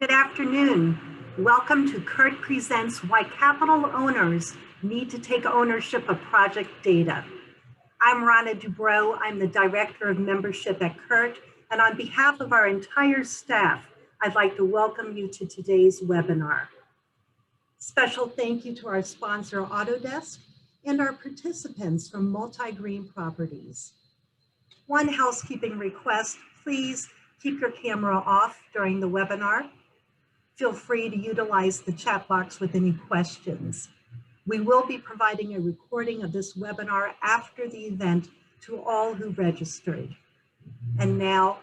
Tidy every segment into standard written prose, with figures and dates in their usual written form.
Good afternoon. Welcome to CURT Presents Why Capital Owners Need to Take Ownership of Project Data. I'm Rana Dubrow. I'm the Director of Membership at CURT, and on behalf of our entire staff, I'd like to welcome you to today's webinar. Special thank you to our sponsor, Autodesk, and our participants from Multi-Green Properties. One housekeeping request, please keep your camera off during the webinar. Feel free to utilize the chat box with any questions. We will be providing a recording of this webinar after the event to all who registered. And now,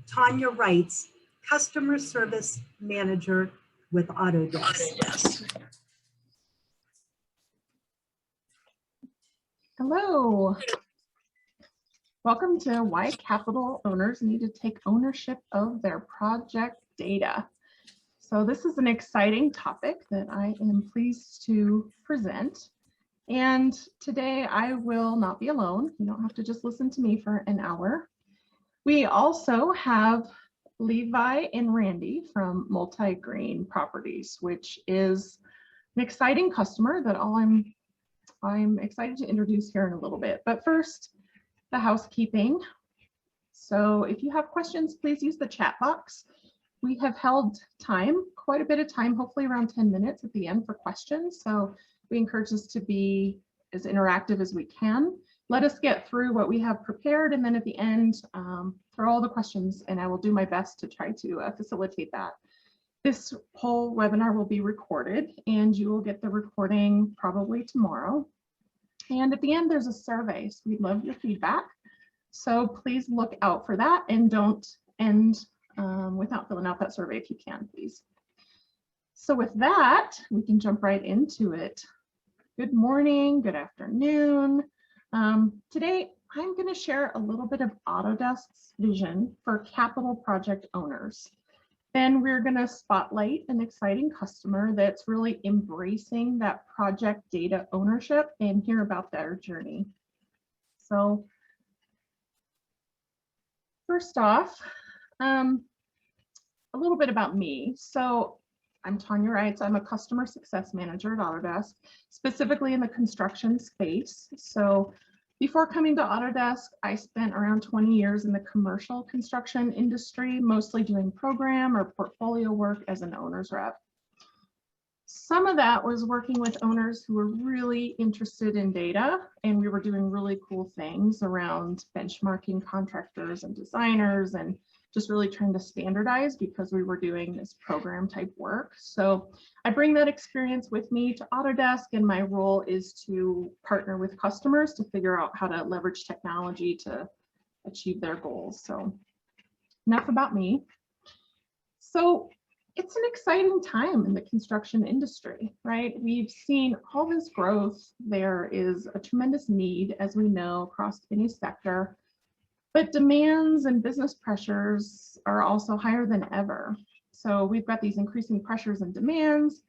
Tanya Wrights, Customer Service Manager with Autodesk. Hello. Welcome to Why Capital Owners Need to Take Ownership of Their Project Data. So this is an exciting topic that I am pleased to present. And today I will not be alone. You don't have to just listen to me for an hour. We also have Levi and Randy from Multi-Green Properties, which is an exciting customer that I'm excited to introduce here in a little bit. But first, the housekeeping. So if you have questions, please use the chat box. We have held time, quite a bit of time, hopefully around 10 minutes at the end for questions. So we encourage us to be as interactive as we can. Let us get through what we have prepared, and then at the end, throw all the questions, and I will do my best to try to facilitate that. This whole webinar will be recorded, and you will get the recording probably tomorrow. And at the end, there's a survey, so we'd love your feedback. So please look out for that, and don't end without filling out that survey if you can, please. So with that, we can jump right into it. Good morning, good afternoon. Today, I'm going to share a little bit of Autodesk's vision for capital project owners. Then we're going to spotlight an exciting customer that's really embracing that project data ownership and hear about their journey. So first off, a little bit about me. So I'm Tanya Wrights. I'm a customer success manager at Autodesk, specifically in the construction space. So before coming to Autodesk, I spent around 20 years in the commercial construction industry, mostly doing program or portfolio work as an owner's rep. Some of that was working with owners who were really interested in data, and we were doing really cool things around benchmarking contractors and designers and just really trying to standardize because we were doing this program type work. So I bring that experience with me to Autodesk, and my role is to partner with customers to figure out how to leverage technology to achieve their goals. So enough about me. So it's an exciting time in the construction industry, right? We've seen all this growth. There is a tremendous need, as we know, across any sector. But demands and business pressures are also higher than ever. So we've got these increasing pressures and demands.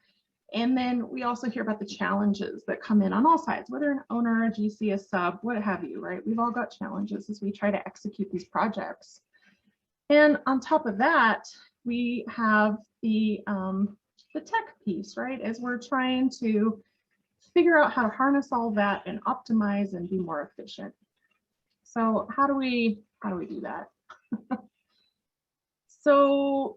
And then we also hear about the challenges that come in on all sides, whether an owner, a GC, a sub, what have you, right? We've all got challenges as we try to execute these projects. And on top of that, we have the tech piece, right? As we're trying to figure out how to harness all that and optimize and be more efficient. So how do we do that? So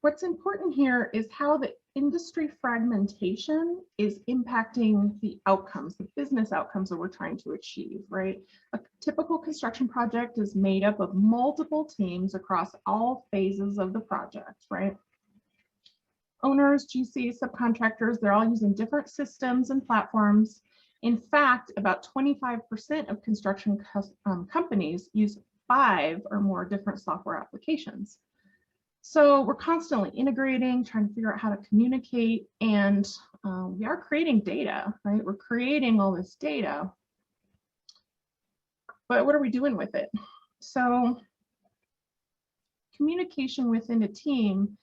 what's important here is how the industry fragmentation is impacting the outcomes, the business outcomes that we're trying to achieve, right? A typical construction project is made up of multiple teams across all phases of the project, right? Owners, GCs, subcontractors, they're all using different systems and platforms. In fact, about 25% of construction companies use 5 or more different software applications. So we're constantly integrating, trying to figure out how to communicate, and we are creating data, right? We're creating all this data, but what are we doing with it? So communication within a team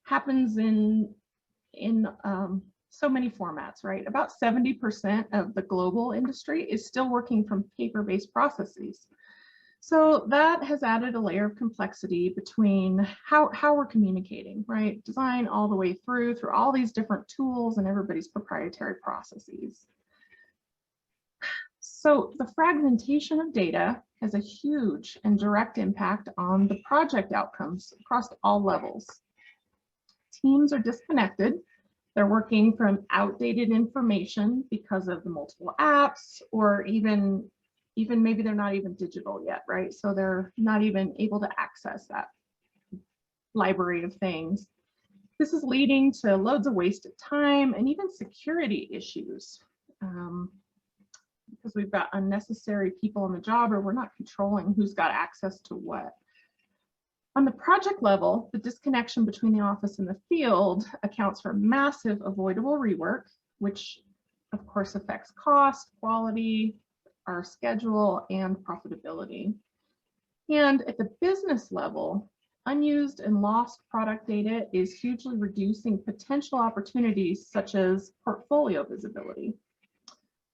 happens in so many formats, right? About 70% of the global industry is still working from paper-based processes. So that has added a layer of complexity between how we're communicating, right? Design all the way through all these different tools and everybody's proprietary processes. So the fragmentation of data has a huge and direct impact on the project outcomes across all levels. Teams are disconnected. They're working from outdated information because of the multiple apps, or even maybe they're not even digital yet, right? So they're not even able to access that library of things. This is leading to loads of wasted time and even security issues. Because we've got unnecessary people on the job, or we're not controlling who's got access to what. On the project level, the disconnection between the office and the field accounts for massive avoidable rework, which of course affects cost, quality, our schedule, and profitability. And at the business level, unused and lost product data is hugely reducing potential opportunities such as portfolio visibility.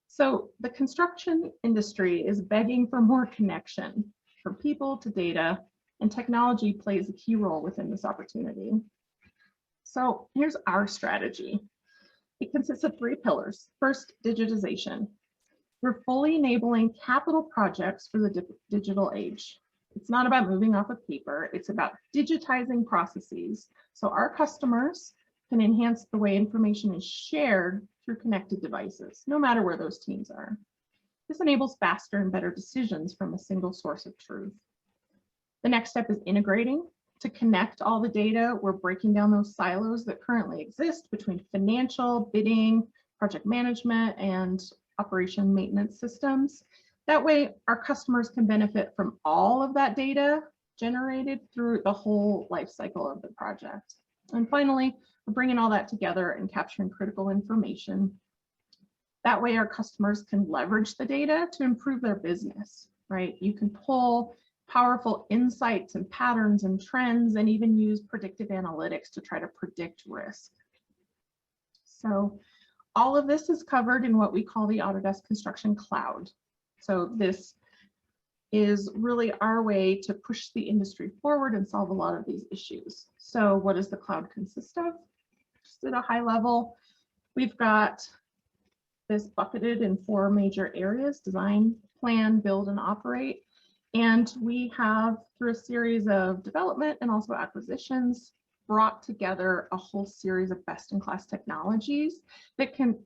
So the construction industry is begging for more connection from people to data, and technology plays a key role within this opportunity. So here's our strategy. It consists of 3 pillars. First, digitization. We're fully enabling capital projects for the digital age. It's not about moving off of paper, it's about digitizing processes so our customers can enhance the way information is shared through connected devices, no matter where those teams are. This enables faster and better decisions from a single source of truth. The next step is integrating. To connect all the data, we're breaking down those silos that currently exist between financial, bidding, project management, and operation maintenance systems. That way, our customers can benefit from all of that data generated through the whole life cycle of the project. And finally, we're bringing all that together and capturing critical information. That way, our customers can leverage the data to improve their business, right? You can pull powerful insights and patterns and trends, and even use predictive analytics to try to predict risk. So all of this is covered in what we call the Autodesk Construction Cloud. So this is really our way to push the industry forward and solve a lot of these issues. So what does the cloud consist of? Just at a high level, we've got this bucketed in 4 major areas: design, plan, build, and operate. And we have, through a series of development and also acquisitions, brought together a whole series of best-in-class technologies that can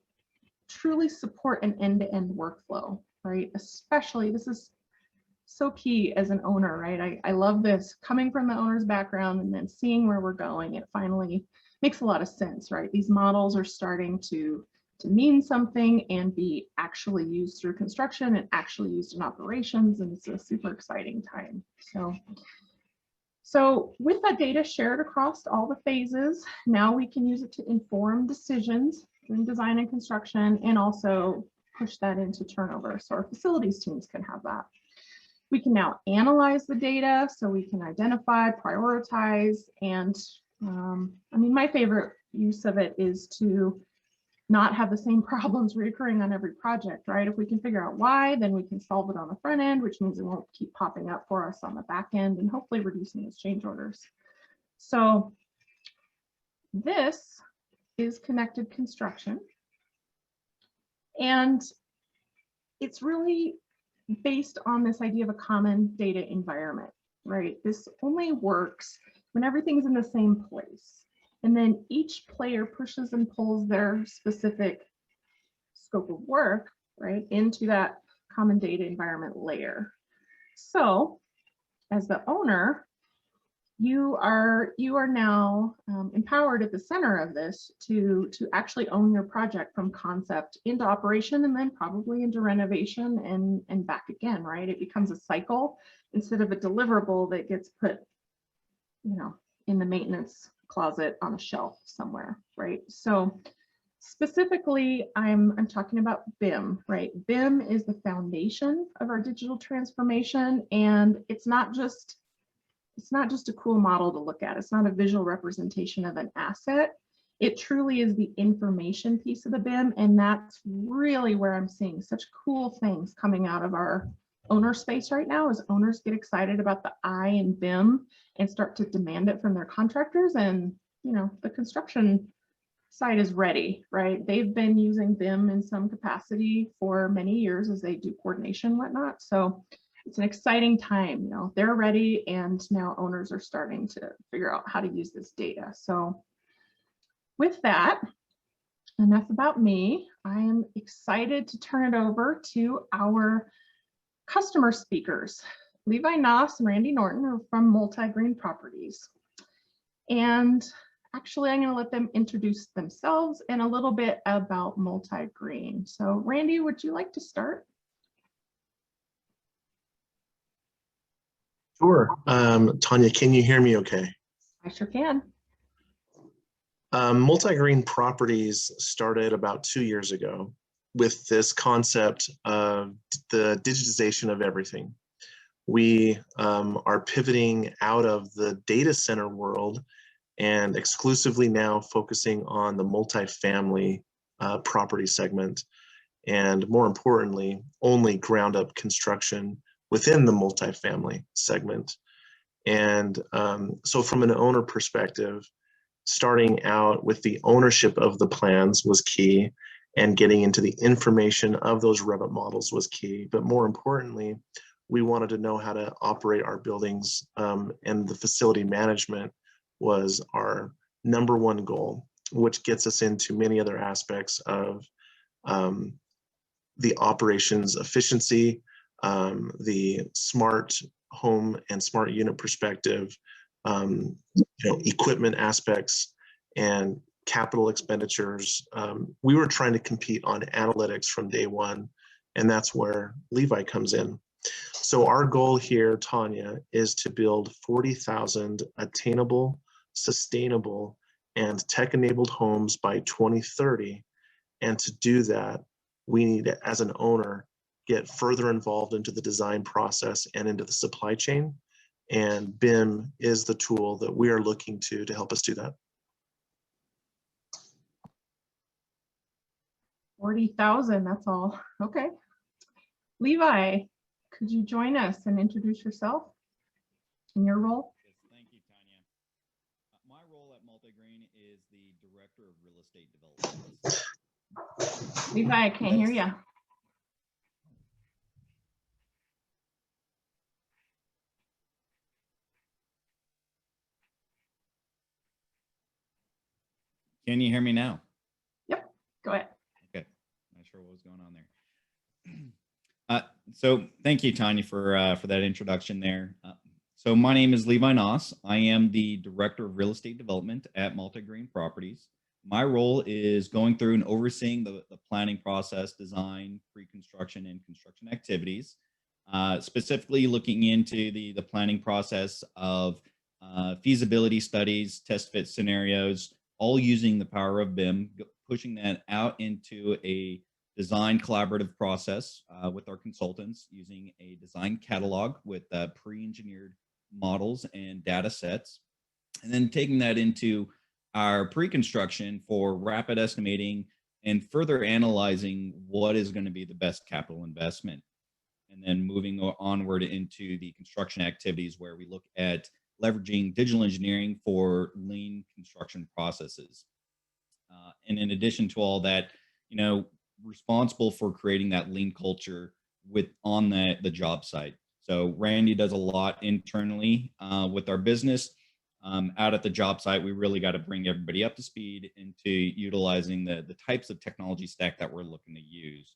truly support an end-to-end workflow, right? Especially, this is so key as an owner, right? I love this, coming from the owner's background and then seeing where we're going. It finally makes a lot of sense, right? These models are starting to mean something and be actually used through construction and actually used in operations, and it's a super exciting time. So with that data shared across all the phases, now we can use it to inform decisions in design and construction, and also push that into turnover so our facilities teams can have that. We can now analyze the data so we can identify, prioritize, and I mean, my favorite use of it is to not have the same problems recurring on every project, right? If we can figure out why, then we can solve it on the front end, which means it won't keep popping up for us on the back end, and hopefully reducing those change orders. So this is connected construction. And it's really based on this idea of a common data environment, right? This only works when everything's in the same place. And then each player pushes and pulls their specific scope of work, right, into that common data environment layer. So as the owner, you are now empowered at the center of this to actually own your project from concept into operation, and then probably into renovation and back again, right? It becomes a cycle instead of a deliverable that gets put, you know, in the maintenance closet on a shelf somewhere, right? So specifically, I'm talking about BIM, right? BIM is the foundation of our digital transformation, and it's not just a cool model to look at. It's not a visual representation of an asset. It truly is the information piece of the BIM, and that's really where I'm seeing such cool things coming out of our owner space right now as owners get excited about the I in BIM and start to demand it from their contractors. And, you know, the construction site is ready, right? They've been using BIM in some capacity for many years as they do coordination and whatnot. So it's an exciting time, you know, they're ready, and now owners are starting to figure out how to use this data. So with that, enough about me. I am excited to turn it over to our customer speakers. Levi Noss and Randy Norton are from Multi-Green Properties. And actually, I'm going to let them introduce themselves and a little bit about Multi-Green. So Randy, would you like to start? Sure. Tanya, can you hear me okay? I sure can. Multi-Green Properties started about 2 years ago with this concept of the digitization of everything. We are pivoting out of the data center world and exclusively now focusing on the multifamily property segment, and more importantly, only ground up construction within the multifamily segment. And so from an owner perspective, starting out with the ownership of the plans was key, and getting into the information of those Revit models was key. But more importantly, we wanted to know how to operate our buildings, and the facility management was our number one goal, which gets us into many other aspects of the operations efficiency, the smart home and smart unit perspective, equipment aspects, and capital expenditures. We were trying to compete on analytics from day one, and that's where Levi comes in. So our goal here, Tanya, is to build 40,000 attainable, sustainable, and tech-enabled homes by 2030. And to do that, we need to, as an owner, get further involved into the design process and into the supply chain. And BIM is the tool that we are looking to help us do that. 40,000, that's all. Okay. Levi, could you join us and introduce yourself and your role? Yes, thank you, Tanya. My role at Multi-Green is the Director of Real Estate Development. Levi, I can't hear you. Can you hear me now? Yep, go ahead. Okay, not sure what was going on there. So thank you, Tanya, for that introduction there. So my name is Levi Noss. I am the Director of Real Estate Development at Multi-Green Properties. My role is going through and overseeing the planning process, design, pre-construction, and construction activities, specifically looking into the planning process of feasibility studies, test fit scenarios, all using the power of BIM, pushing that out into a design collaborative process with our consultants, using a design catalog with pre-engineered models and data sets, and then taking that into our pre-construction for rapid estimating and further analyzing what is going to be the best capital investment. And then moving onward into the construction activities, where we look at leveraging digital engineering for lean construction processes. And in addition to all that, responsible for creating that lean culture on the job site. So Randy does a lot internally with our business. Out at the job site, we really got to bring everybody up to speed into utilizing the types of technology stack that we're looking to use.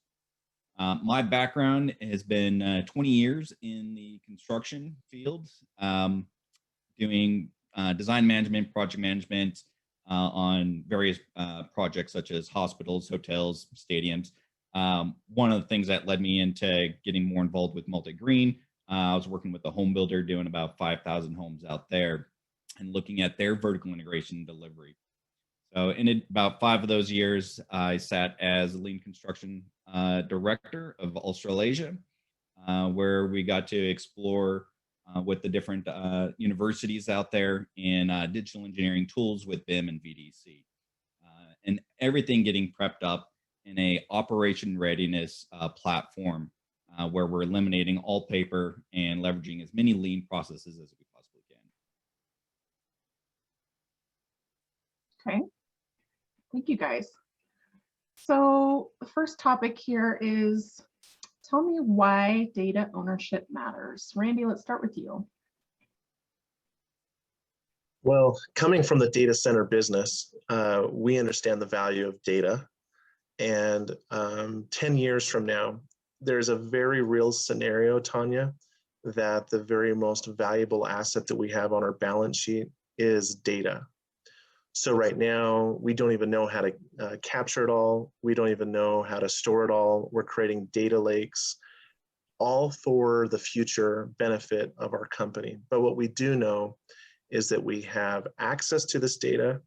My background has been 20 years in the construction field, doing design management, project management on various projects such as hospitals, hotels, stadiums. One of the things that led me into getting more involved with Multi-Green, I was working with a home builder doing about 5,000 homes out there and looking at their vertical integration and delivery. So in about 5 of those years, I sat as lean construction director of Australasia, where we got to explore with the different universities out there in digital engineering tools with BIM and VDC, and everything getting prepped up in a operation readiness platform where we're eliminating all paper and leveraging as many lean processes as we possibly can. Okay, thank you guys. So the first topic here is, tell me why data ownership matters. Randy, let's start with you. Well, coming from the data center business, we understand the value of data. And 10 years from now, there's a very real scenario, Tanya, that the very most valuable asset that we have on our balance sheet is data. So right now, we don't even know how to capture it all. We don't even know how to store it all. We're creating data lakes, all for the future benefit of our company. But what we do know is that we have access to this data,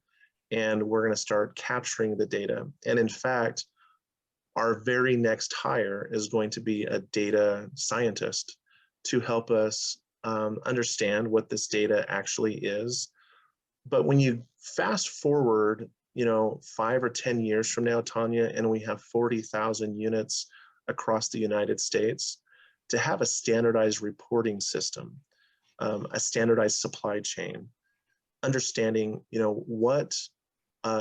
and we're going to start capturing the data. And in fact, our very next hire is going to be a data scientist to help us understand what this data actually is. But when you fast forward, 5 or 10 years from now, Tanya, and we have 40,000 units across the United States, to have a standardized reporting system, a standardized supply chain, understanding, what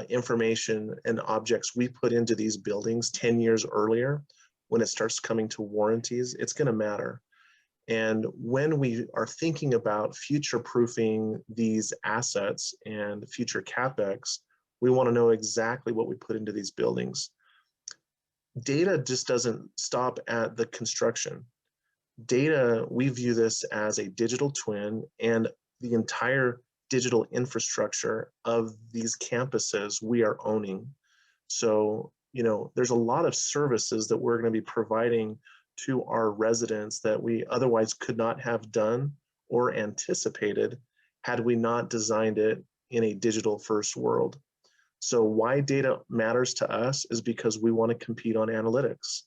information and objects we put into these buildings 10 years earlier, when it starts coming to warranties, it's going to matter. And when we are thinking about future-proofing these assets and future CapEx, we want to know exactly what we put into these buildings. Data just doesn't stop at the construction. Data, we view this as a digital twin, and the entire digital infrastructure of these campuses we are owning. So, there's a lot of services that we're going to be providing to our residents that we otherwise could not have done or anticipated had we not designed it in a digital first world. So why data matters to us is because we want to compete on analytics.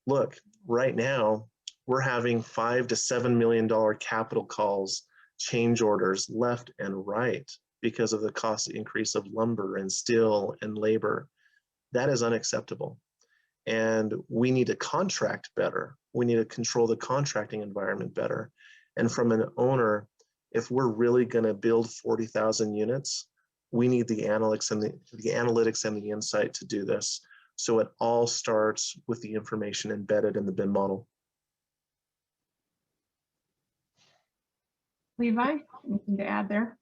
Look, right now, we're having $5 to $7 million capital calls, change orders left and right because of the cost increase of lumber and steel and labor. That is unacceptable. And we need to contract better. We need to control the contracting environment better. And from an owner, if we're really going to build 40,000 units, we need the analytics and the insight to do this. So it all starts with the information embedded in the BIM model. Levi, anything to add there?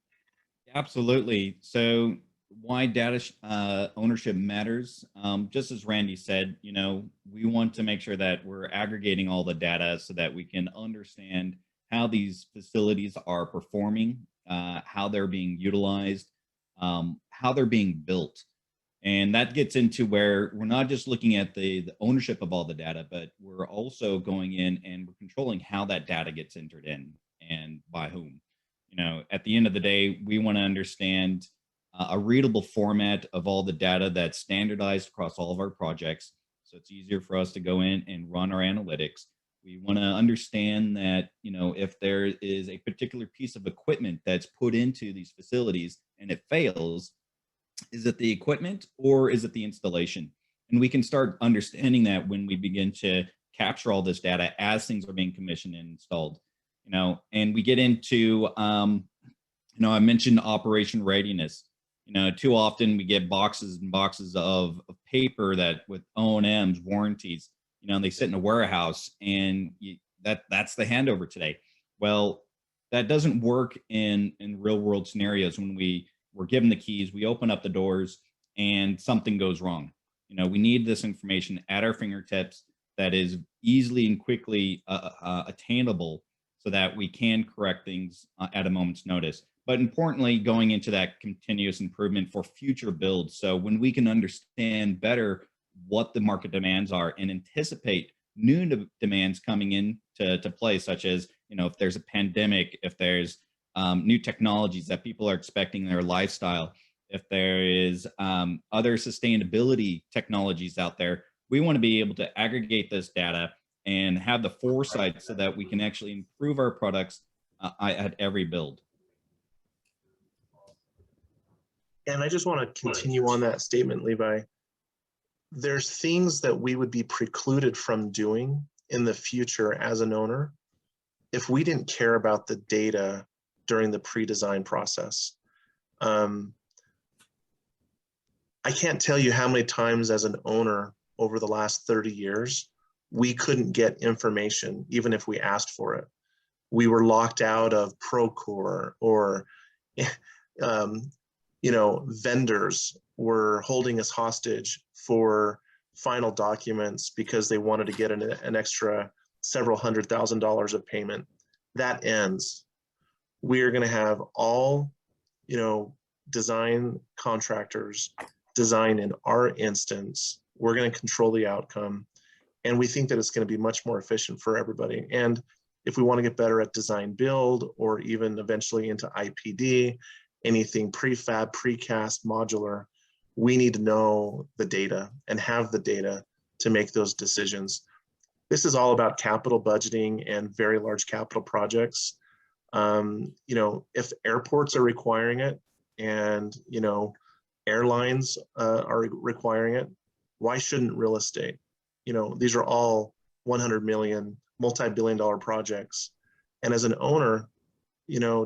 Absolutely. So why data ownership matters, just as Randy said, we want to make sure that we're aggregating all the data so that we can understand how these facilities are performing, how they're being utilized, how they're being built. And that gets into where we're not just looking at the ownership of all the data, but we're also going in and we're controlling how that data gets entered in and by whom. At the end of the day, we want to understand a readable format of all the data that's standardized across all of our projects. So it's easier for us to go in and run our analytics. We want to understand that, if there is a particular piece of equipment that's put into these facilities and it fails, is it the equipment or is it the installation? And we can start understanding that when we begin to capture all this data as things are being commissioned and installed, and we get into, I mentioned operation readiness. Too often we get boxes and boxes of paper that with O&Ms, warranties, they sit in a warehouse and that's the handover today. Well, that doesn't work in real world scenarios. When we're given the keys, we open up the doors and something goes wrong. We need this information at our fingertips that is easily and quickly attainable so that we can correct things at a moment's notice. But importantly, going into that continuous improvement for future builds. So when we can understand better what the market demands are and anticipate new demands coming in to play, such as, if there's a pandemic, if there's new technologies that people are expecting in their lifestyle, if there is other sustainability technologies out there, we want to be able to aggregate this data and have the foresight so that we can actually improve our products at every build. And I just want to continue on that statement, Levi. There's things that we would be precluded from doing in the future as an owner if we didn't care about the data during the pre-design process. I can't tell you how many times as an owner over the last 30 years, we couldn't get information, even if we asked for it. We were locked out of Procore, or vendors were holding us hostage for final documents because they wanted to get an extra several $100,000 of payment. That ends. We are going to have all, design contractors design in our instance. We're going to control the outcome. And we think that it's going to be much more efficient for everybody. And if we want to get better at design build, or even eventually into IPD, anything prefab, precast, modular, we need to know the data and have the data to make those decisions. This is all about capital budgeting and very large capital projects. If airports are requiring it, and airlines are requiring it, why shouldn't real estate? These are all 100 million, multi-billion-dollar projects. And as an owner,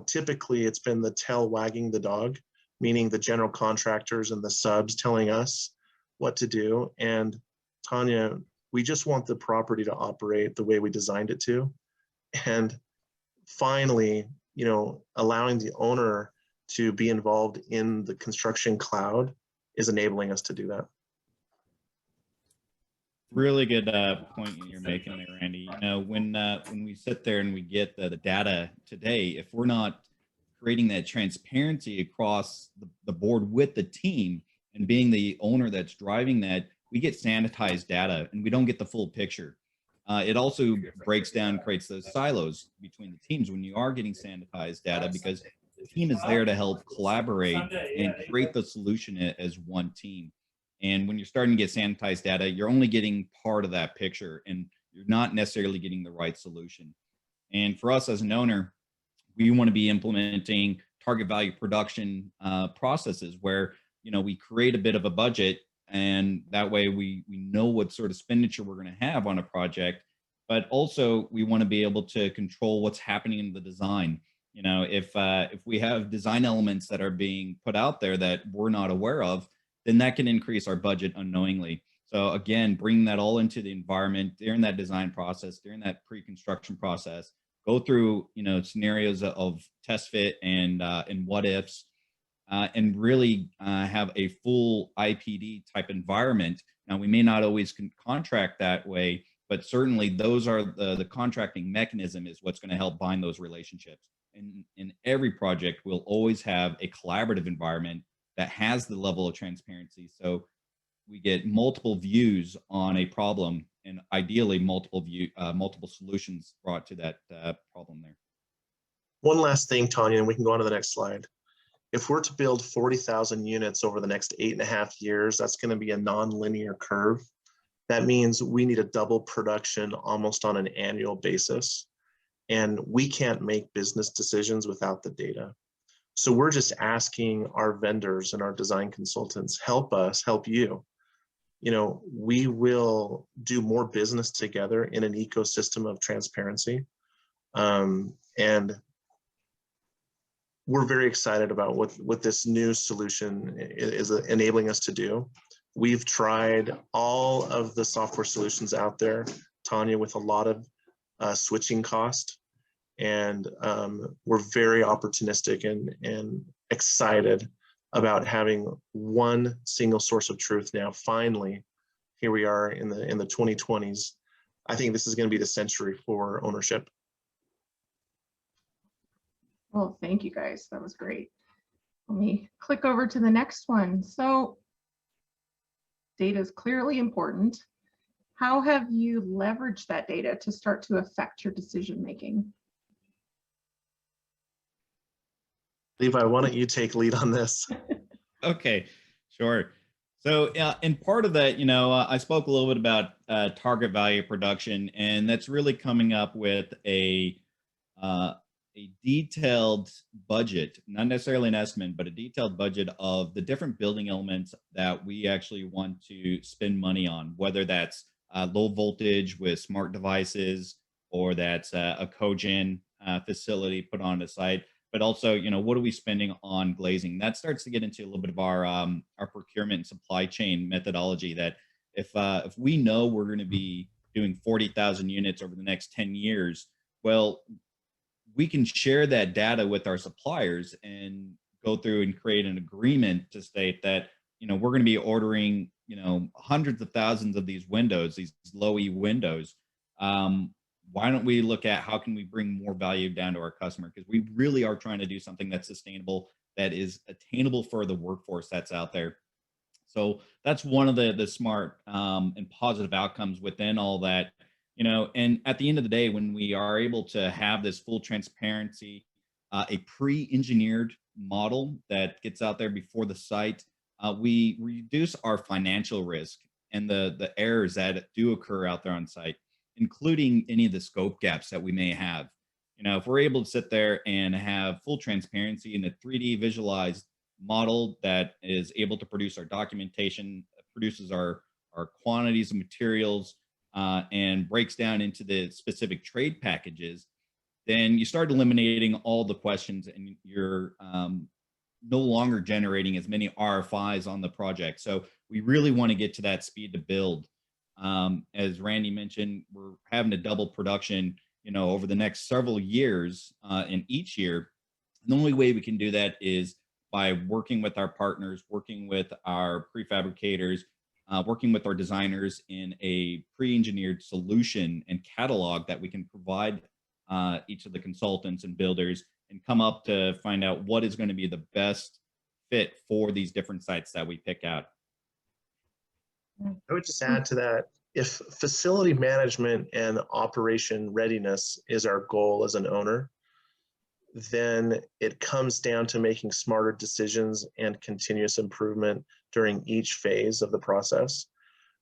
typically it's been the tail wagging the dog, meaning the general contractors and the subs telling us what to do. And Tanya, we just want the property to operate the way we designed it to. And finally, allowing the owner to be involved in the construction cloud is enabling us to do that. Really good point you're making there, Randy. When we sit there and we get the data today, if we're not creating that transparency across the board with the team and being the owner that's driving that, we get sanitized data and we don't get the full picture. It also breaks down, creates those silos between the teams when you are getting sanitized data, because the team is there to help collaborate and create the solution as one team. And when you're starting to get sanitized data, you're only getting part of that picture and you're not necessarily getting the right solution. And for us as an owner, we want to be implementing target value production processes where, we create a bit of a budget, and that way we know what sort of expenditure we're going to have on a project, but also we want to be able to control what's happening in the design. If we have design elements that are being put out there that we're not aware of, then that can increase our budget unknowingly. So again, bringing that all into the environment during that design process, during that pre-construction process, go through scenarios of test fit and what ifs, and really have a full IPD type environment. Now, we may not always contract that way, but certainly those are the contracting mechanism is what's going to help bind those relationships. And in every project, we'll always have a collaborative environment that has the level of transparency. So we get multiple views on a problem, and ideally multiple solutions brought to that problem there. One last thing, Tanya, and we can go on to the next slide. If we're to build 40,000 units over the next 8.5 years, that's going to be a non-linear curve. That means we need to double production almost on an annual basis. And we can't make business decisions without the data. So we're just asking our vendors and our design consultants, help us, help you. We will do more business together in an ecosystem of transparency. And we're very excited about what this new solution is enabling us to do. We've tried all of the software solutions out there, Tanya, with a lot of switching cost. And we're very opportunistic and excited about having one single source of truth now. Finally, here we are in the 2020s. I think this is going to be the century for ownership. Well, thank you guys. That was great. Let me click over to the next one. So data is clearly important. How have you leveraged that data to start to affect your decision making? Levi, why don't you take lead on this? Okay, sure. So in part of that, I spoke a little bit about target value production, and that's really coming up with a detailed budget, not necessarily an estimate, but a detailed budget of the different building elements that we actually want to spend money on, whether that's low voltage with smart devices, or that's a cogen facility put on the site. But also, what are we spending on glazing? That starts to get into a little bit of our procurement and supply chain methodology. That if we know we're going to be doing 40,000 units over the next 10 years, well, we can share that data with our suppliers and go through and create an agreement to state that we're going to be ordering hundreds of thousands of these windows, these low E windows. Why don't we look at how can we bring more value down to our customer? Because we really are trying to do something that's sustainable, that is attainable for the workforce that's out there. So that's one of the smart and positive outcomes within all that. And at the end of the day, when we are able to have this full transparency, a pre-engineered model that gets out there before the site, we reduce our financial risk and the errors that do occur out there on site, including any of the scope gaps that we may have. If we're able to sit there and have full transparency in a 3D visualized model that is able to produce our documentation, produces our quantities of materials, and breaks down into the specific trade packages, then you start eliminating all the questions, and you're no longer generating as many RFIs on the project. So we really want to get to that speed to build. As Randy mentioned, we're having to double production, over the next several years, and each year. And the only way we can do that is by working with our partners, working with our prefabricators, working with our designers in a pre-engineered solution and catalog that we can provide each of the consultants and builders, and come up to find out what is going to be the best fit for these different sites that we pick out. I would just add to that, if facility management and operation readiness is our goal as an owner, then it comes down to making smarter decisions and continuous improvement during each phase of the process.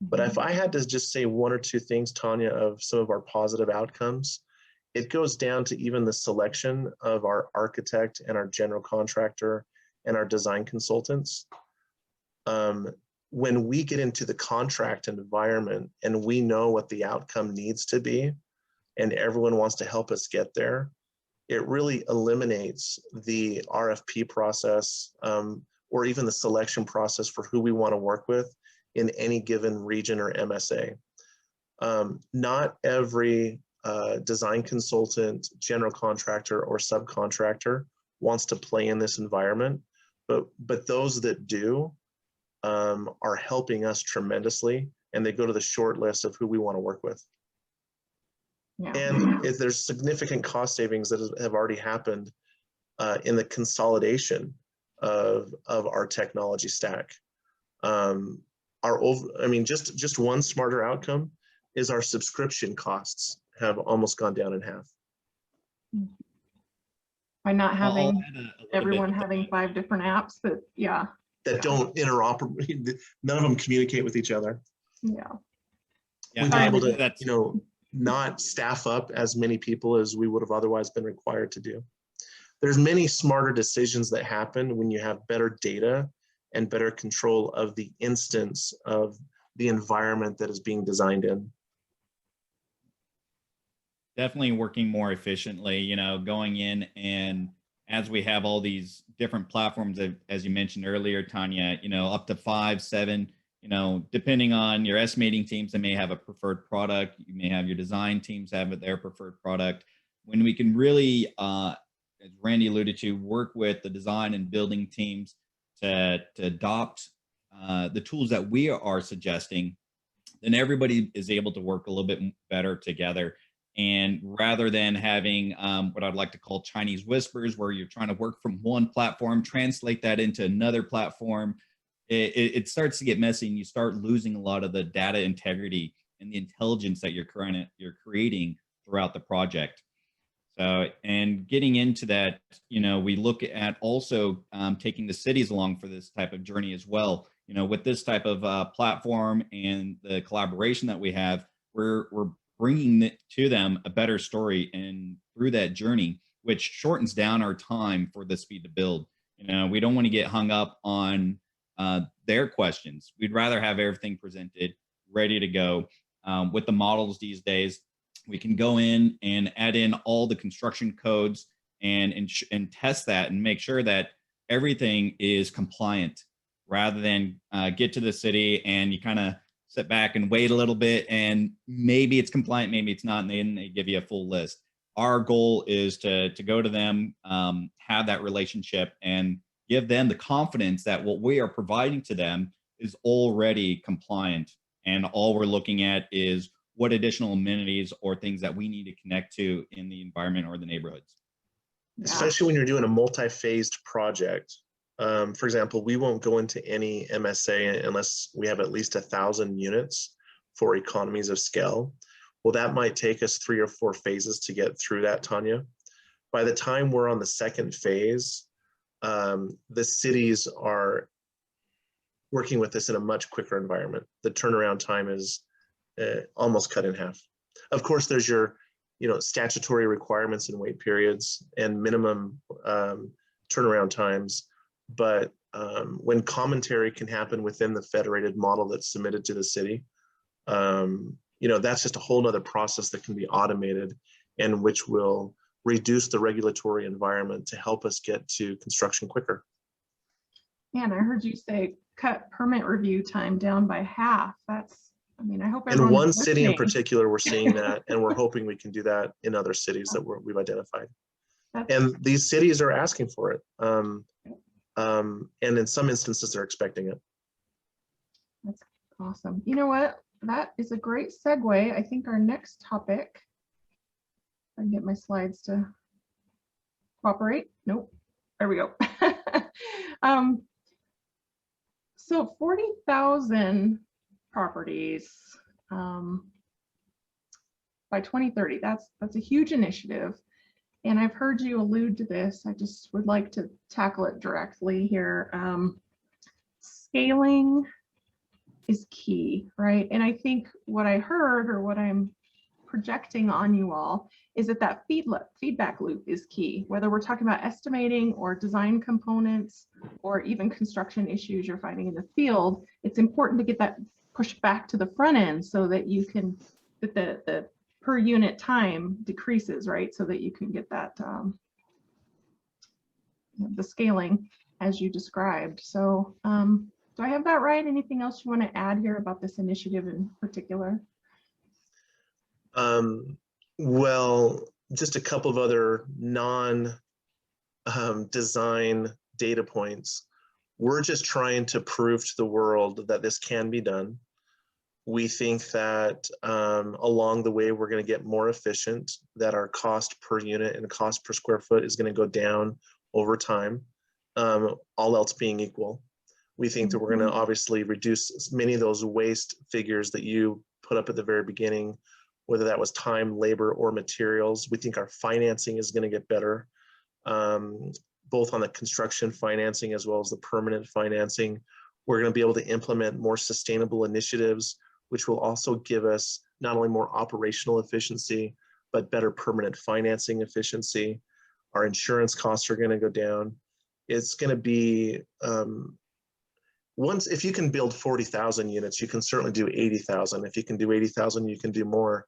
But if I had to just say one or two things, Tanya, of some of our positive outcomes, it goes down to even the selection of our architect and our general contractor and our design consultants. When we get into the contract environment and we know what the outcome needs to be, and everyone wants to help us get there, it really eliminates the RFP process, or even the selection process for who we want to work with in any given region or MSA. Not every design consultant, general contractor, or subcontractor wants to play in this environment, but those that do are helping us tremendously, and they go to the short list of who we want to work with. Yeah. And if there's significant cost savings that have already happened in the consolidation of our technology stack. Just one smarter outcome is our subscription costs have almost gone down in half. By not having everyone bit. having 5 different apps that, yeah. That don't interoperate, none of them communicate with each other. Yeah. We've been able to, not staff up as many people as we would have otherwise been required to do. There's many smarter decisions that happen when you have better data and better control of the instance of the environment that is being designed in. Definitely working more efficiently, going in, and as we have all these different platforms, as you mentioned earlier, Tanya, up to 5, 7, depending on your estimating teams, they may have a preferred product. You may have your design teams have their preferred product. When we can really, as Randy alluded to, work with the design and building teams to adopt the tools that we are suggesting, then everybody is able to work a little bit better together. And rather than having what I'd like to call Chinese whispers, where you're trying to work from one platform, translate that into another platform, it starts to get messy, and you start losing a lot of the data integrity and the intelligence that you're creating throughout the project. So, and getting into that, we look at also taking the cities along for this type of journey as well. With this type of platform and the collaboration that we have, we're bringing to them a better story, and through that journey, which shortens down our time for the speed to build. We don't want to get hung up on their questions. We'd rather have everything presented, ready to go, With the models these days, we can go in and add in all the construction codes and test that and make sure that everything is compliant, rather than get to the city and you kind of sit back and wait a little bit and maybe it's compliant, maybe it's not, and then they give you a full list. Our goal is to go to them, have that relationship, and give them the confidence that what we are providing to them is already compliant. And all we're looking at is what additional amenities or things that we need to connect to in the environment or the neighborhoods. Especially when you're doing a multi-phased project. For example, we won't go into any MSA unless we have at least 1,000 units for economies of scale. Well, that might take us 3 or 4 phases to get through that, Tanya. By the time we're on the second phase, the cities are working with this in a much quicker environment. The turnaround time is almost cut in half. Of course, there's your statutory requirements and wait periods and minimum turnaround times. But when commentary can happen within the federated model that's submitted to the city, that's just a whole nother process that can be automated and which will reduce the regulatory environment to help us get to construction quicker. And I heard you say cut permit review time down by half. That's, I hope in everyone one is city in listening. particular, we're seeing that, and we're hoping we can do that in other cities that we've identified. That's And these cities are asking for it. And in some instances, they're expecting it. awesome. You know what? That is a great segue. I think our next topic, if I can get my slides to cooperate. Nope. There we go. So 40,000 properties by 2030. That's a huge initiative. And I've heard you allude to this. I just would like to tackle it directly here. Scaling is key, right? And I think what I heard, or what I'm projecting on you all, is that feedback loop is key. Whether we're talking about estimating or design components or even construction issues you're finding in the field, it's important to get that pushed back to the front end so that you can, that the per unit time decreases, right? So that you can get that the scaling as you described. So do I have that right? Anything else you want to add here about this initiative in particular? Well, just a couple of other non-design data points. We're just trying to prove to the world that this can be done. We think that along the way, we're going to get more efficient, that our cost per unit and cost per square foot is going to go down over time, all else being equal. We think that we're going to obviously reduce many of those waste figures that you put up at the very beginning, whether that was time, labor, or materials. We think our financing is going to get better, both on the construction financing as well as the permanent financing. We're going to be able to implement more sustainable initiatives, which will also give us not only more operational efficiency, but better permanent financing efficiency. Our insurance costs are going to go down. It's going to be, if you can build 40,000 units, you can certainly do 80,000. If you can do 80,000, you can do more.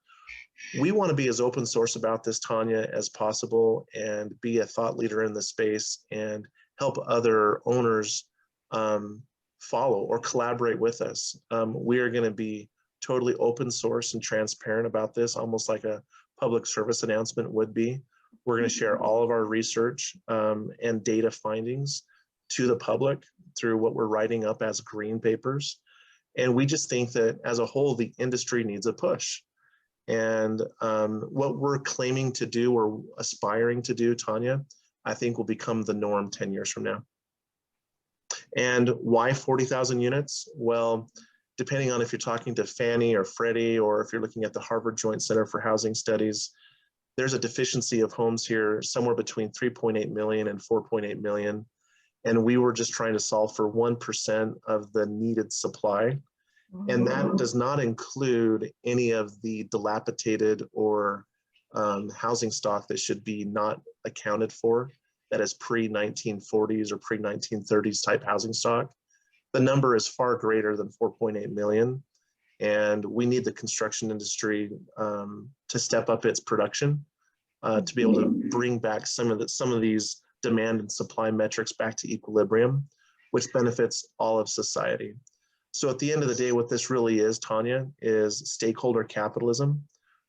We want to be as open source about this, Tanya, as possible, and be a thought leader in the space and help other owners follow or collaborate with us. We are going to be totally open source and transparent about this, almost like a public service announcement would be. We're going to share all of our research and data findings to the public through what we're writing up as green papers. And we just think that as a whole, the industry needs a push. And what we're claiming to do or aspiring to do, Tanya, I think will become the norm 10 years from now. And why 40,000 units? Well, depending on if you're talking to Fannie or Freddie, or if you're looking at the Harvard Joint Center for Housing Studies, there's a deficiency of homes here somewhere between 3.8 million and 4.8 million. And we were just trying to solve for 1% of the needed supply. And that does not include any of the dilapidated or housing stock that should be not accounted for, that is pre-1940s or pre-1930s type housing stock. The number is far greater than 4.8 million. And we need the construction industry to step up its production to be able to bring back some of these demand and supply metrics back to equilibrium, which benefits all of society. So at the end of the day, what this really is, Tanya, is stakeholder capitalism,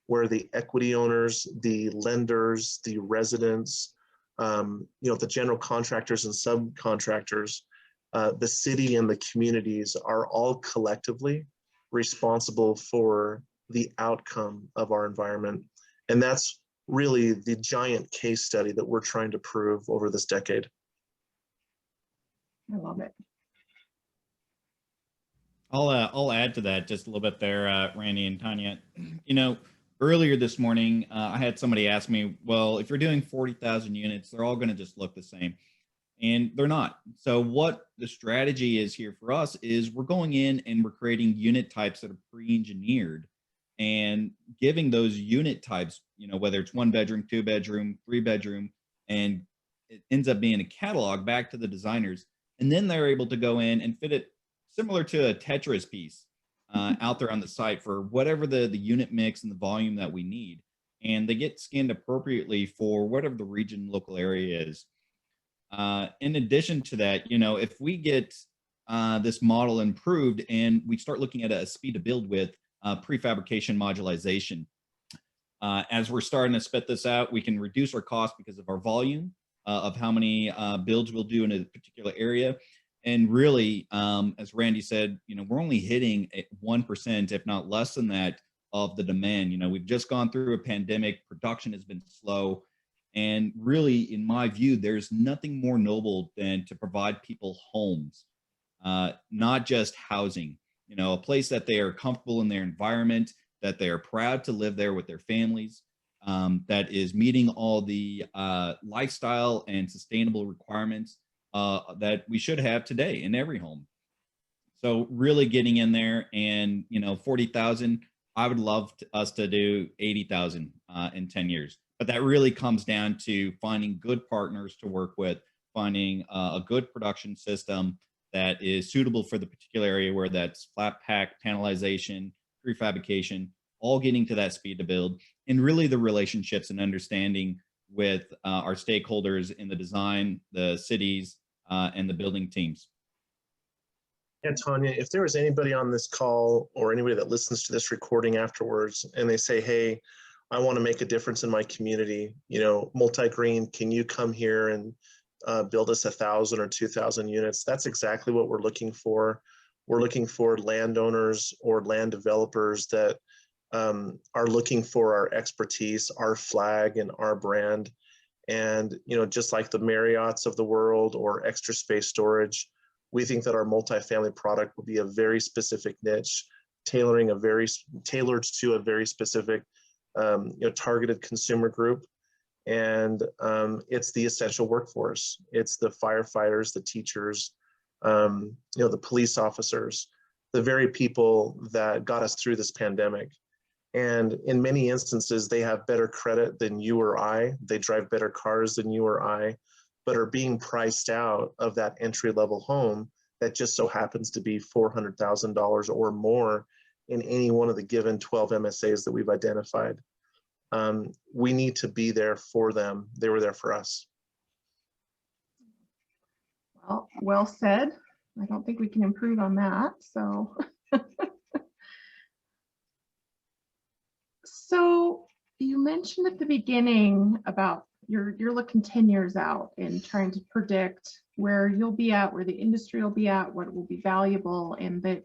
where the equity owners, the lenders, the residents, the general contractors and subcontractors, the city and the communities are all collectively responsible for the outcome of our environment. And that's really the giant case study that we're trying to prove over this decade. I love it. I'll add to that just a little bit there, Randy and Tanya. Earlier this morning, I had somebody ask me, well, if you're doing 40,000 units, they're all going to just look the same. And they're not. So what the strategy is here for us is we're going in and we're creating unit types that are pre-engineered and giving those unit types, whether it's 1 bedroom, 2 bedroom, 3 bedroom, and it ends up being a catalog back to the designers. And then they're able to go in and fit it similar to a Tetris piece out there on the site for whatever the unit mix and the volume that we need. And they get skinned appropriately for whatever the region, local area is. In addition to that, if we get this model improved and we start looking at a speed to build with prefabrication modularization, as we're starting to spit this out, we can reduce our cost because of our volume of how many builds we'll do in a particular area. And really, as Randy said, we're only hitting 1%, if not less than that, of the demand. We've just gone through a pandemic, production has been slow. And really, in my view, there's nothing more noble than to provide people homes, not just housing, a place that they are comfortable in their environment, that they are proud to live there with their families, that is meeting all the lifestyle and sustainable requirements that we should have today in every home. So really getting in there and, 40,000, I would love us to do 80,000 in 10 years. But that really comes down to finding good partners to work with, finding a good production system that is suitable for the particular area, where that's flat pack, panelization, prefabrication, all getting to that speed to build, and really the relationships and understanding with our stakeholders in the design, the cities, and the building teams. And Tanya, if there was anybody on this call or anybody that listens to this recording afterwards and they say, hey, I want to make a difference in my community, MultiGreen, can you come here and build us 1,000 or 2,000 units? That's exactly what we're looking for. We're looking for landowners or land developers that are looking for our expertise, our flag, and our brand. And, just like the Marriotts of the world or Extra Space Storage, we think that our multifamily product will be a very specific niche, tailored to a very specific targeted consumer group. And it's the essential workforce. It's the firefighters, the teachers, the police officers, the very people that got us through this pandemic. And in many instances, they have better credit than you or I. They drive better cars than you or I, but are being priced out of that entry-level home that just so happens to be $400,000 or more in any one of the given 12 MSAs that we've identified. We need to be there for them. They were there for us. Well said. I don't think we can improve on that. So you mentioned at the beginning about you're looking 10 years out and trying to predict where you'll be at, where the industry will be at, what will be valuable, and that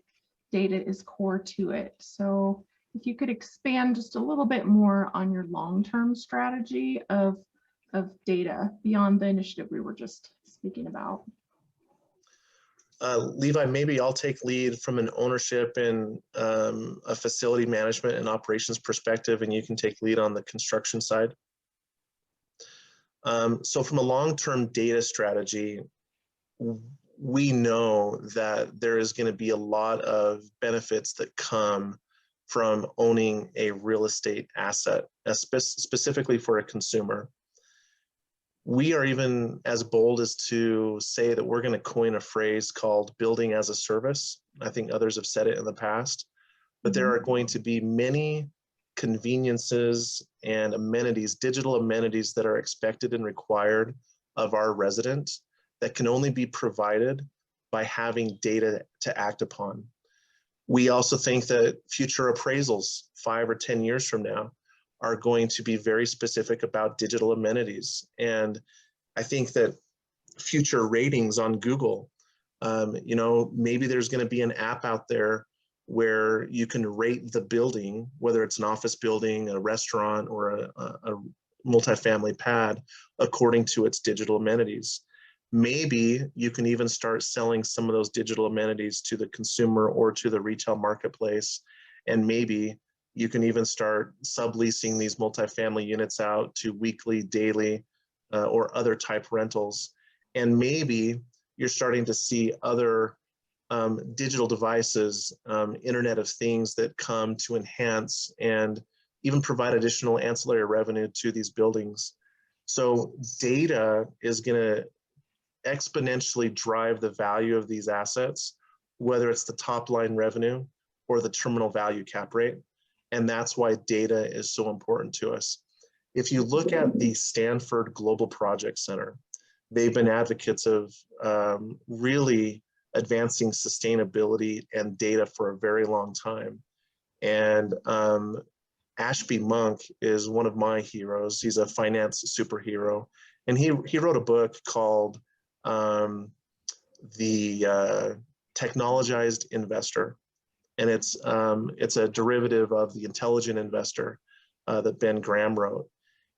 data is core to it. So if you could expand just a little bit more on your long-term strategy of data beyond the initiative we were just speaking about. Levi, maybe I'll take lead from an ownership and a facility management and operations perspective, and you can take lead on the construction side. So from a long-term data strategy, we know that there is going to be a lot of benefits that come from owning a real estate asset, specifically for a consumer. We are even as bold as to say that we're going to coin a phrase called building as a service. I think others have said it in the past, but there are going to be many conveniences and amenities, digital amenities that are expected and required of our resident that can only be provided by having data to act upon. We also think that future appraisals 5 or 10 years from now are going to be very specific about digital amenities. And I think that future ratings on Google, maybe there's going to be an app out there where you can rate the building, whether it's an office building, a restaurant, or a multifamily pad, according to its digital amenities. Maybe you can even start selling some of those digital amenities to the consumer or to the retail marketplace. And maybe you can even start subleasing these multifamily units out to weekly, daily, or other type rentals. And maybe you're starting to see other digital devices, Internet of Things that come to enhance and even provide additional ancillary revenue to these buildings. So data is going to exponentially drive the value of these assets, whether it's the top line revenue or the terminal value cap rate. And that's why data is so important to us. If you look at the Stanford Global Project Center, they've been advocates of really advancing sustainability and data for a very long time. And Ashby Monk is one of my heroes. He's a finance superhero. And he wrote a book called The Technologized Investor. And it's a derivative of The Intelligent Investor that Ben Graham wrote.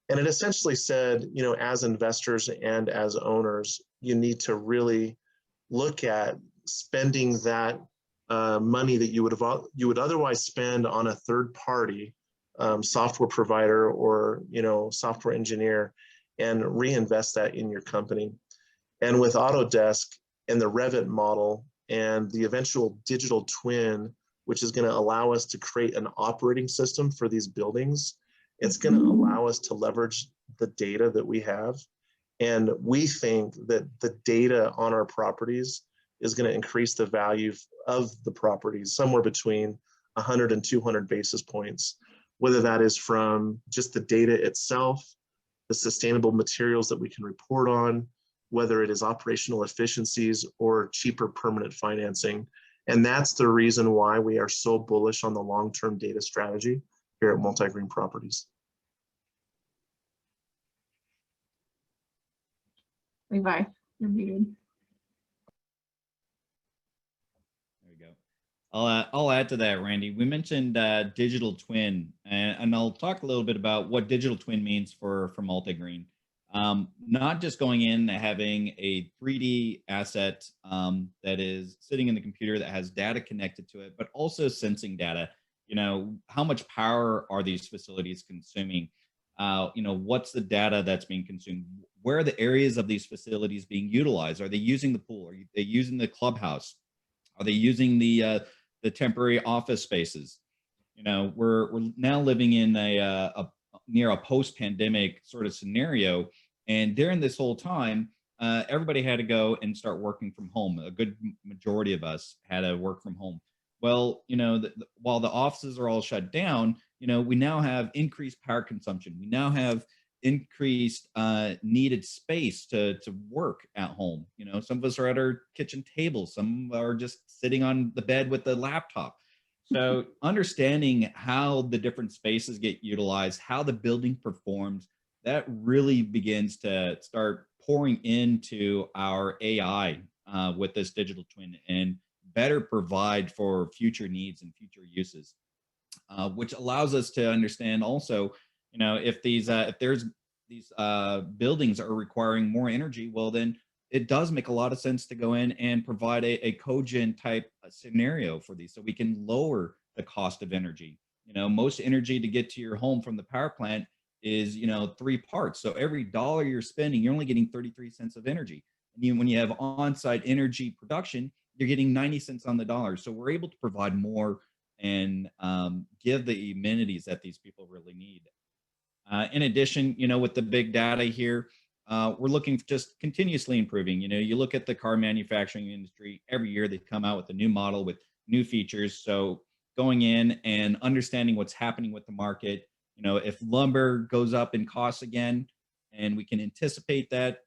And it essentially said, as investors and as owners, you need to really look at spending that money that you would otherwise spend on a third party software provider or software engineer, and reinvest that in your company. And with Autodesk and the Revit model and the eventual digital twin, which is going to allow us to create an operating system for these buildings, it's going to allow us to leverage the data that we have. And we think that the data on our properties is going to increase the value of the properties somewhere between 100 and 200 basis points, whether that is from just the data itself, the sustainable materials that we can report on, whether it is operational efficiencies or cheaper permanent financing. And that's the reason why we are so bullish on the long-term data strategy here at Multi-Green Properties. Levi, you're muted. There we go. I'll add to that, Randy. We mentioned digital twin, and I'll talk a little bit about what digital twin means for Multi-Green. Not just going in and having a 3D asset that is sitting in the computer that has data connected to it, but also sensing data. How much power are these facilities consuming? What's the data that's being consumed? Where are the areas of these facilities being utilized? Are they using the pool? Are they using the clubhouse? Are they using the temporary office spaces? We're now living in near a post-pandemic sort of scenario. And during this whole time, everybody had to go and start working from home. A good majority of us had to work from home. Well, while the offices are all shut down, we now have increased power consumption. We now have increased needed space to work at home. Some of us are at our kitchen table. Some are just sitting on the bed with the laptop. So understanding how the different spaces get utilized, how the building performs, that really begins to start pouring into our AI with this digital twin and better provide for future needs and future uses, which allows us to understand also, if these buildings are requiring more energy, well, then it does make a lot of sense to go in and provide a cogen type scenario for these so we can lower the cost of energy. Most energy to get to your home from the power plant is, 3 parts. So every dollar you're spending, you're only getting 33 cents of energy. And when you have on-site energy production, you're getting 90 cents on the dollar. So we're able to provide more and give the amenities that these people really need. In addition, with the big data here, we're looking for just continuously improving. You look at the car manufacturing industry, every year they come out with a new model with new features. So going in and understanding what's happening with the market. You know, if lumber goes up in costs again, and we can anticipate that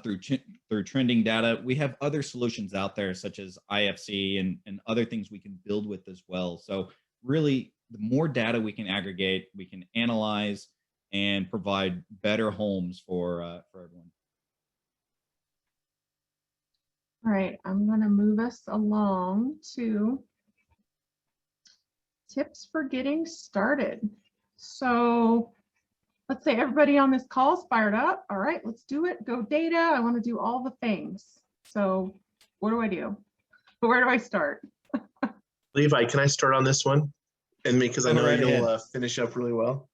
through trending data, we have other solutions out there such as IFC and other things we can build with as well. So really, the more data we can aggregate, we can analyze and provide better homes for everyone. All right, I'm going to move us along to tips for getting started. So let's say everybody on this call is fired up. All right, let's do it. Go data. I want to do all the things. So what do I do? But where do I start? Levi, can I start on this one? And because I Go know right you'll ahead. finish up really well.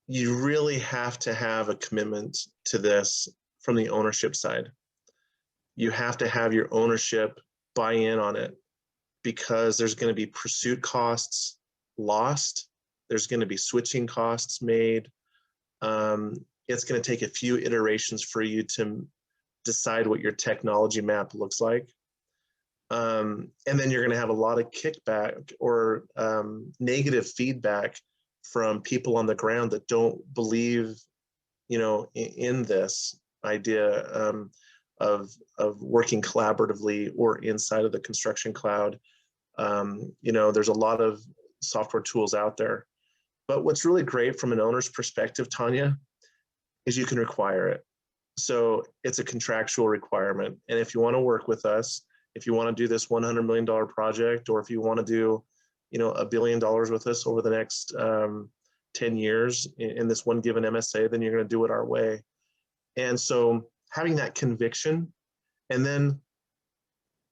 You really have to have a commitment to this from the ownership side. You have to have your ownership buy in on it, because there's going to be pursuit costs lost. There's going to be switching costs made. It's going to take a few iterations for you to decide what your technology map looks like. And then you're going to have a lot of kickback or negative feedback from people on the ground that don't believe, you know, in this idea of working collaboratively or inside of the construction cloud. You know, there's a lot of software tools out there, but what's really great from an owner's perspective, Tanya, is you can require it. So it's a contractual requirement. And if you want to work with us, if you want to do this $100 million project, or if you want to do, you know, $1 billion with us over the next 10 years in this one given MSA, then you're going to do it our way. And so having that conviction, and then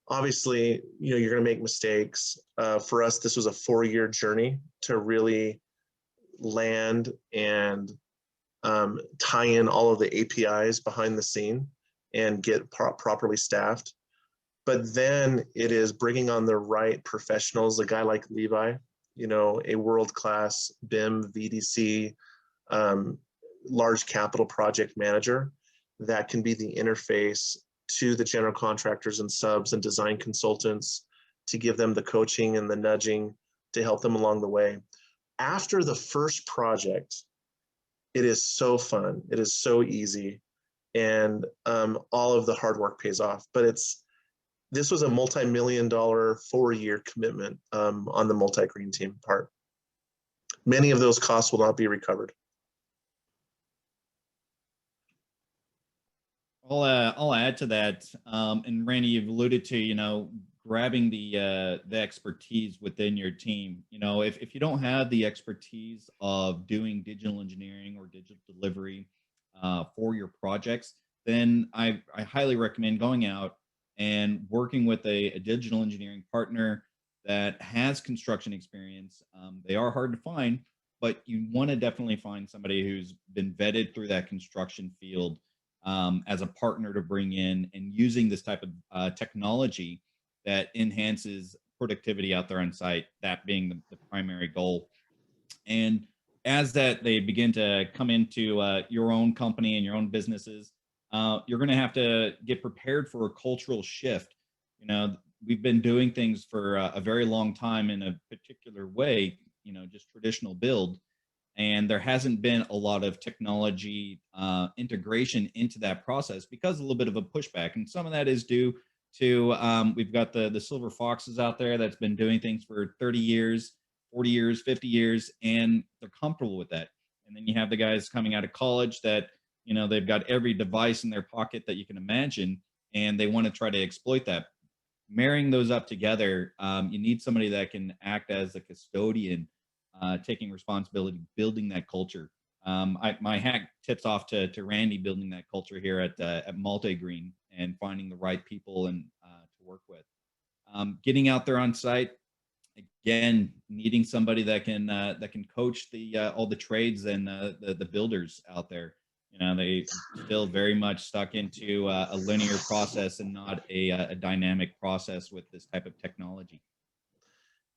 obviously, you know, you're going to make mistakes. For us, this was a 4-year journey to really land and tie in all of the APIs behind the scene and get properly staffed. But then it is bringing on the right professionals, a guy like Levi, you know, a world-class BIM, VDC, large capital project manager that can be the interface to the general contractors and subs and design consultants to give them the coaching and the nudging to help them along the way. After the first project, it is so fun. It is so easy. And all of the hard work pays off. But this was a multi-million-dollar 4-year commitment on the multi-green team part. Many of those costs will not be recovered. I'll add to that. And Randy, you've alluded to, you know, grabbing the expertise within your team. You know, if you don't have the expertise of doing digital engineering or digital delivery for your projects, then I highly recommend going out and working with a digital engineering partner that has construction experience. They are hard to find, but you want to definitely find somebody who's been vetted through that construction field as a partner to bring in, and using this type of technology that enhances productivity out there on site, that being the primary goal. And as that they begin to come into your own company and your own businesses, you're going to have to get prepared for a cultural shift. You know, we've been doing things for a very long time in a particular way, you know, just traditional build. And there hasn't been a lot of technology integration into that process because of a little bit of a pushback. And some of that is due to we've got the silver foxes out there that's been doing things for 30 years, 40 years, 50 years, and they're comfortable with that. And then you have the guys coming out of college that, you know, they've got every device in their pocket that you can imagine, and they want to try to exploit that. Marrying those up together, you need somebody that can act as a custodian, taking responsibility, building that culture. My hat tips off to Randy building that culture here at Multigreen and finding the right people and to work with. Getting out there on site, again, needing somebody that can coach all the trades and the builders out there. You know, they still very much stuck into a linear process and not a dynamic process with this type of technology.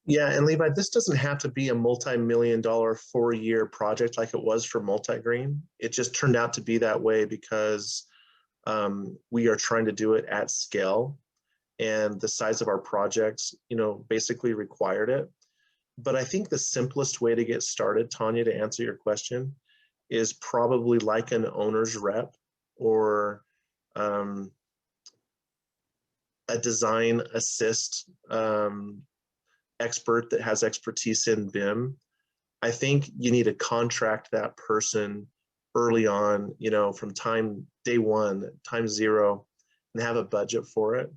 Yeah, and Levi, this doesn't have to be a multi-million-dollar 4-year project like it was for Multigreen. It just turned out to be that way because we are trying to do it at scale. and the size of our projects, basically required it. But I think the simplest way to get started, Tanya, to answer your question, is probably like an owner's rep or a design assist expert that has expertise in BIM. I think you need to contract that person early on, from day one, time zero, and have a budget for it.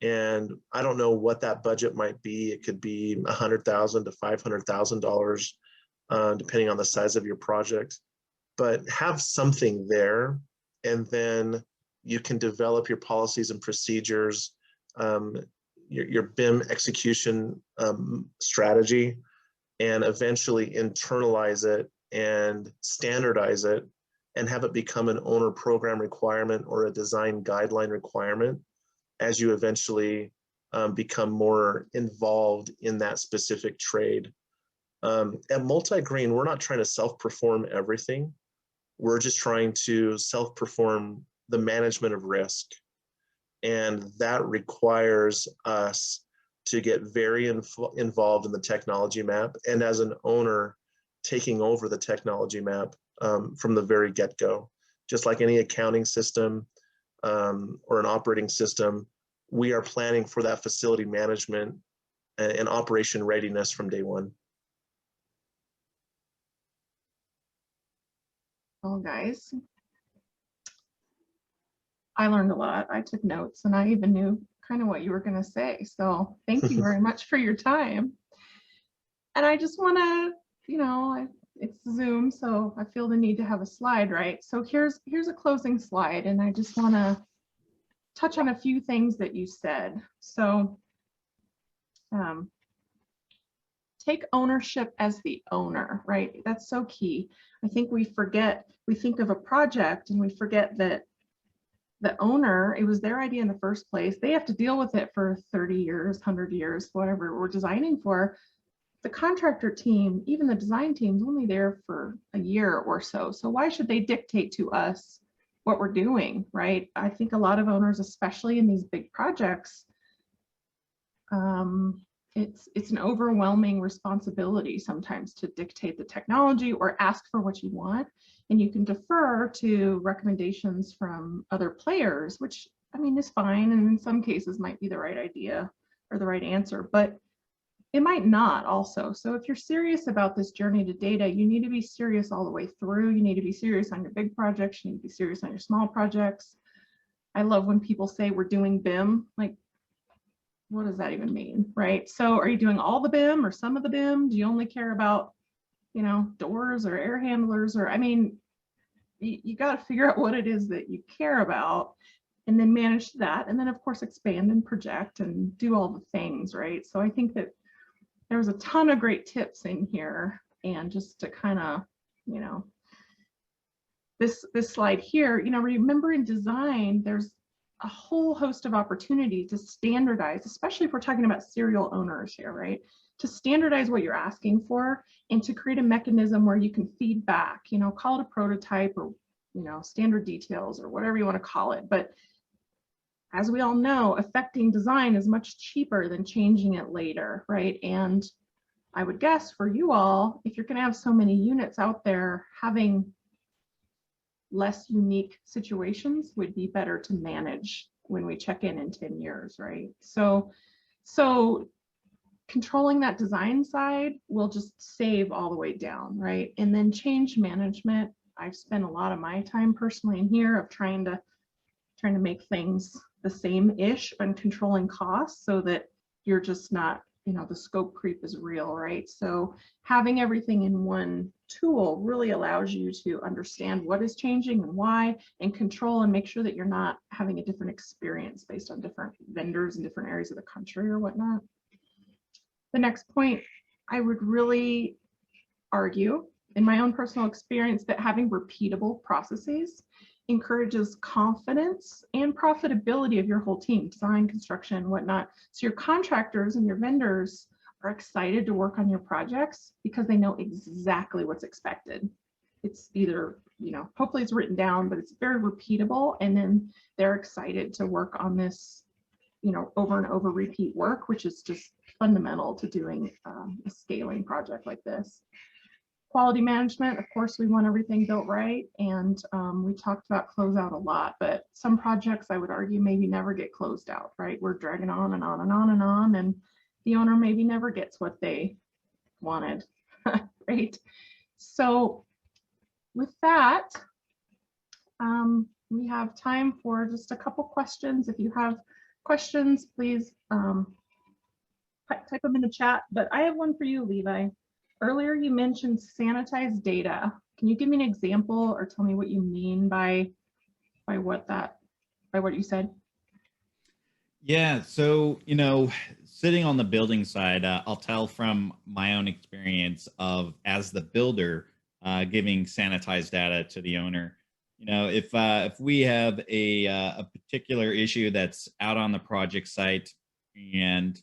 And I don't know what that budget might be. It could be $100,000 to $500,000, depending on the size of your project. But have something there, and then you can develop your policies and procedures, your BIM execution strategy, and eventually internalize it and standardize it and have it become an owner program requirement or a design guideline requirement as you eventually become more involved in that specific trade. At Multi-Green, we're not trying to self-perform everything. We're just trying to self-perform the management of risk. And that requires us to get very involved in the technology map, and as an owner, taking over the technology map from the very get-go. Just like any accounting system or an operating system, we are planning for that facility management and operation readiness from day one. Well, guys, I learned a lot. I took notes, and I even knew kind of what you were going to say. So thank you very much for your time. And I just want to, it's Zoom, so I feel the need to have a slide, right? So here's a closing slide, and I just want to touch on a few things that you said. So take ownership as the owner, right? That's so key. I think we think of a project and we forget that the owner, it was their idea in the first place. They have to deal with it for 30 years, 100 years, whatever we're designing for. The contractor team, even the design team, is only there for a year or so. So why should they dictate to us what we're doing, right? I think a lot of owners, especially in these big projects, it's an overwhelming responsibility sometimes to dictate the technology or ask for what you want. And you can defer to recommendations from other players, which is fine, and in some cases might be the right idea or the right answer, but it might not also. So if you're serious about this journey to data, you need to be serious all the way through. You need to be serious on your big projects. You need to be serious on your small projects. I love when people say we're doing BIM, like, what does that even mean, right? So are you doing all the BIM or some of the BIM? Do you only care about, doors or air handlers? Or, you got to figure out what it is that you care about and then manage that. And then of course, expand and project and do all the things, right? So I think that there's a ton of great tips in here. And just to kind of, this slide here, remember in design, there's a whole host of opportunity to standardize, especially if we're talking about serial owners here, right? To standardize what you're asking for and to create a mechanism where you can feed back, call it a prototype or, standard details or whatever you want to call it. But as we all know, affecting design is much cheaper than changing it later, right? And I would guess for you all, if you're going to have so many units out there, having less unique situations would be better to manage when we check in 10 years, right? So controlling that design side will just save all the way down, right? And then change management. I've spent a lot of my time personally in here of trying to make things the same-ish and controlling costs so that you're just not, the scope creep is real, right? So having everything in one tool really allows you to understand what is changing and why, and control and make sure that you're not having a different experience based on different vendors in different areas of the country or whatnot. The next point, I would really argue in my own personal experience that having repeatable processes encourages confidence and profitability of your whole team, design, construction, whatnot. So your contractors and your vendors are excited to work on your projects because they know exactly what's expected. It's either, hopefully it's written down, but it's very repeatable. And then they're excited to work on this over and over repeat work, which is just fundamental to doing a scaling project like this. Quality management, of course, we want everything built right. And we talked about closeout a lot, but some projects I would argue maybe never get closed out, right? We're dragging on and on and on and on, and the owner maybe never gets what they wanted, right? So with that, we have time for just a couple questions. If you have questions, please type them in the chat. But I have one for you, Levi. Earlier, you mentioned sanitized data. Can you give me an example or tell me what you mean by what you said? Yeah, so, sitting on the building side, I'll tell from my own experience of, as the builder, giving sanitized data to the owner. If we have a particular issue that's out on the project site, and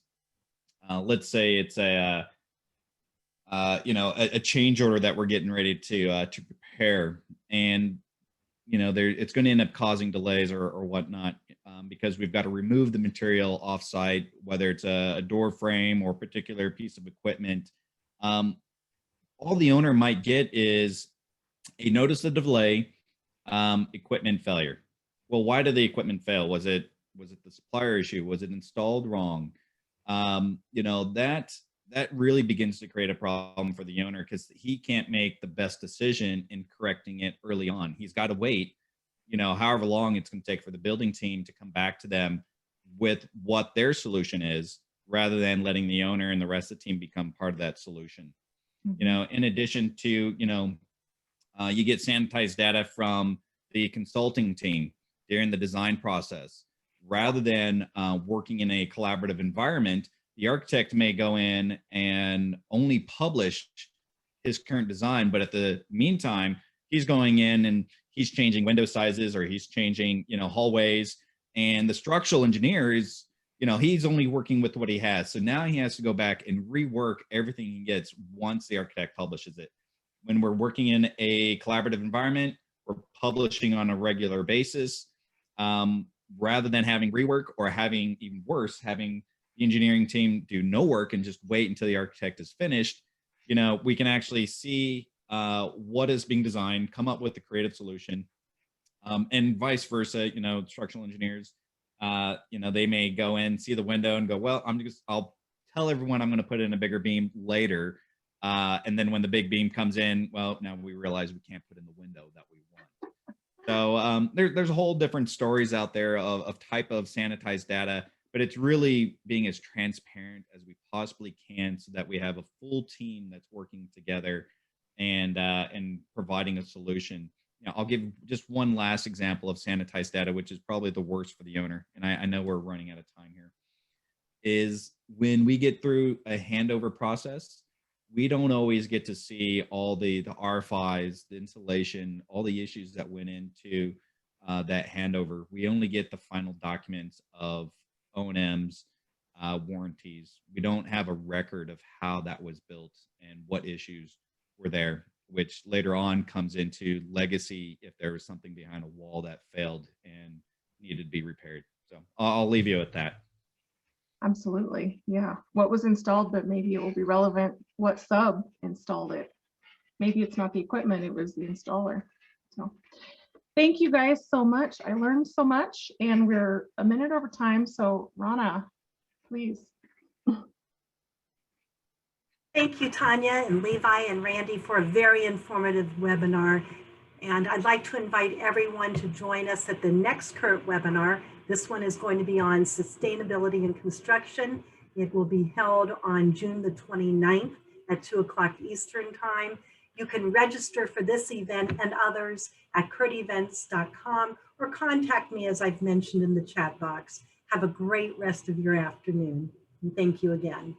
let's say it's a change order that we're getting ready to prepare, and it's going to end up causing delays or whatnot, because we've got to remove the material offsite, whether it's a door frame or a particular piece of equipment. All the owner might get is a notice of delay, equipment failure. Well, why did the equipment fail? Was it the supplier issue? Was it installed wrong? That really begins to create a problem for the owner, because he can't make the best decision in correcting it early on. He's got to wait, however long it's going to take for the building team to come back to them with what their solution is, rather than letting the owner and the rest of the team become part of that solution. Mm-hmm. In addition to, you get sanitized data from the consulting team during the design process. Rather than working in a collaborative environment, the architect may go in and only publish his current design, but at the meantime, he's going in and he's changing window sizes, or he's changing, hallways. And the structural engineer is, he's only working with what he has. So now he has to go back and rework everything he gets once the architect publishes it. When we're working in a collaborative environment, we're publishing on a regular basis, rather than having rework, or having, even worse, having the engineering team do no work and just wait until the architect is finished. We can actually see what is being designed, come up with the creative solution, and vice versa. Structural engineers, they may go in, see the window and go, well, I'll tell everyone I'm going to put in a bigger beam later. And then when the big beam comes in, well, now we realize we can't put in the window that we want. So there's a whole different stories out there of type of sanitized data, but it's really being as transparent as we possibly can, so that we have a full team that's working together and providing a solution. I'll give just one last example of sanitized data, which is probably the worst for the owner, and I know we're running out of time here, is when we get through a handover process, we don't always get to see all the RFIs, the installation, all the issues that went into that handover. We only get the final documents of O&Ms, warranties. We don't have a record of how that was built and what issues were there, which later on comes into legacy if there was something behind a wall that failed and needed to be repaired. So I'll leave you at that. Absolutely. Yeah. What was installed, but maybe it will be relevant. What sub installed it? Maybe it's not the equipment, it was the installer. So thank you guys so much. I learned so much, and we're a minute over time. So Rana, please. Thank you, Tanya and Levi and Randy, for a very informative webinar. And I'd like to invite everyone to join us at the next CURT webinar. This one is going to be on sustainability in construction. It will be held on June the 29th at 2:00 Eastern Time. You can register for this event and others at curtevents.com, or contact me, as I've mentioned in the chat box. Have a great rest of your afternoon. And thank you again.